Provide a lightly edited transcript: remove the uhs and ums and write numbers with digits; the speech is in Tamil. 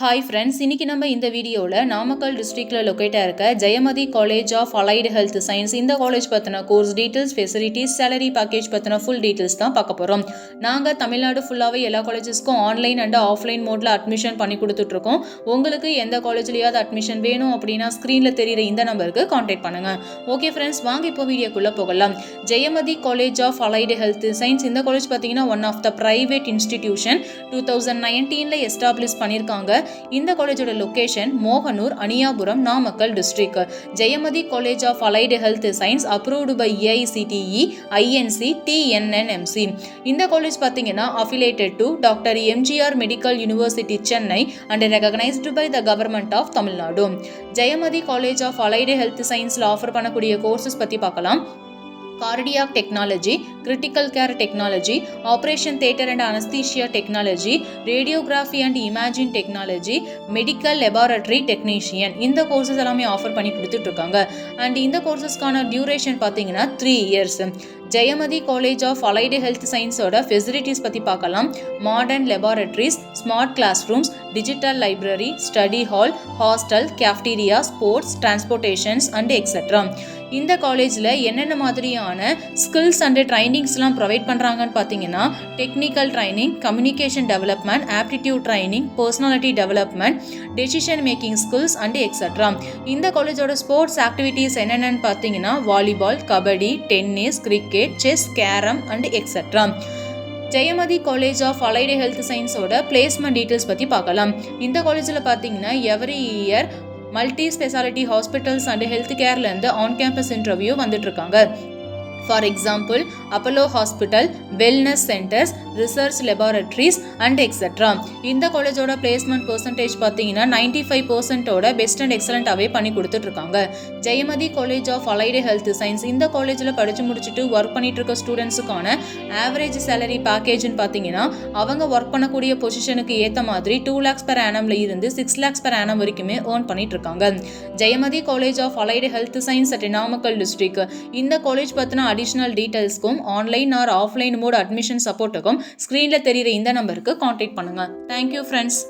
ஹாய் ஃப்ரெண்ட்ஸ், இன்றைக்கி நம்ம இந்த வீடியோவில் நாமக்கல் டிஸ்ட்ரிக்டில் லொக்கேட்டாக இருக்க Jayamathi college of allied health science இந்த காலேஜ் பற்றின course details, facilities, salary package பற்றின ஃபுல் டீட்டெயில்ஸ் தான் பார்க்க போகிறோம். நாங்கள் தமிழ்நாடு ஃபுல்லாகவே எல்லா காலேஜஸ்க்கும் ஆன்லைன் அண்ட் ஆஃப்லைன் மோடில் அட்மிஷன் பண்ணி கொடுத்துட்ருக்கோம். உங்களுக்கு எந்த காலேஜ்லேயாவது அட்மிஷன் வேணும் அப்படின்னா ஸ்க்ரீனில் தெரிகிற இந்த நம்பருக்கு கான்டாக்ட் பண்ணுங்கள். ஓகே ஃப்ரெண்ட்ஸ், வாங்க இப்போ வீடியோக்குள்ளே போகலாம். Jayamathi college of allied health science இந்த காலேஜ் பார்த்தீங்கன்னா one of the private institution 2019 establish பண்ணியிருக்காங்க. இந்த காலேஜோட location Mohanur, Aniyapuram, Namakkal district. Jayamathi college of allied health science approved by AICTE, INC, TNNMC. இந்த காலேஜ் பார்த்தீங்கன்னா affiliated to doctor MGR medical university Chennai and recognized by the government of Tamil Nadu. Jayamathi college of allied health சயின்ஸில் ஆஃபர் பண்ணக்கூடிய கோர்சஸ் பற்றி பார்க்கலாம். Cardiac technology, critical care technology, operation theatre and anaesthesia technology, radiography and imaging technology, medical laboratory technician இந்த கோர்சஸ் எல்லாமே ஆஃபர் பண்ணி கொடுத்துட்ருக்காங்க. அண்ட் இந்த கோர்சஸ்க்கான டியூரேஷன் பார்த்தீங்கன்னா 3 years. Jayamathi college of allied health சயின்ஸோட ஃபெசிலிட்டிஸ் பற்றி பார்க்கலாம். Modern laboratories, smart class rooms, digital library, study hall, hostel, cafeteria, sports, transportations and etcetera. இந்த காலேஜில் என்னென்ன மாதிரியான ஸ்கில்ஸ் அண்ட் ட்ரைனிங்ஸ்லாம் ப்ரொவைட் பண்ணுறாங்கன்னு பார்த்தீங்கன்னா technical training, communication development, aptitude training, personality development, decision making skills and etcetera. இந்த காலேஜோட ஸ்போர்ட்ஸ் ஆக்டிவிட்டீஸ் என்னென்னு பார்த்தீங்கன்னா volleyball, kabaddi, tennis, cricket, chess, carrom and etcetera. Jayamathi college of allied health சயின்ஸோட பிளேஸ்மெண்ட் டீட்டெயில்ஸ் பற்றி பார்க்கலாம். இந்த காலேஜில் பார்த்தீங்கன்னா every year multi speciality hospitals and health கேர்லேருந்து ஆன் கேம்பஸ் இன்டர்வியூ வந்துட்டுருக்காங்க. For example Apollo hospital, wellness centres, research laboratories and etcetera. இந்த காலேஜோட பிளேஸ்மெண்ட் பர்சன்டேஜ் பார்த்தீங்கன்னா 95% பெஸ்ட் அண்ட் எக்ஸலண்ட்டாகவே பண்ணி கொடுத்துட்ருக்காங்க. Jayamathi college of allied health science இந்த காலேஜில் படித்து முடிச்சுட்டு ஒர்க் பண்ணிட்டு இருக்க ஸ்டூடெண்ட்ஸுக்கான ஆவரேஜ் சேலரி பேக்கேஜ்னு பார்த்தீங்கன்னா அவங்க ஒர்க் பண்ணக்கூடிய பொசிஷனுக்கு ஏற்ற மாதிரி 2 lakhs per annum இருந்து 6 lakhs per annum வரைக்குமே ஏர்ன் பண்ணிட்டு இருக்காங்க. Jayamathi college of allied health science at Namakkal district. இந்த காலேஜ் பற்றின அடிஷனல் டீடைல்ஸ்க்கும் online or offline mode admission சப்போர்ட்டுக்கும் ஸ்க்ரீனில் தெரிகிற இந்த நம்பருக்கு கான்டாக்ட் பண்ணுங்கள். Thank you friends.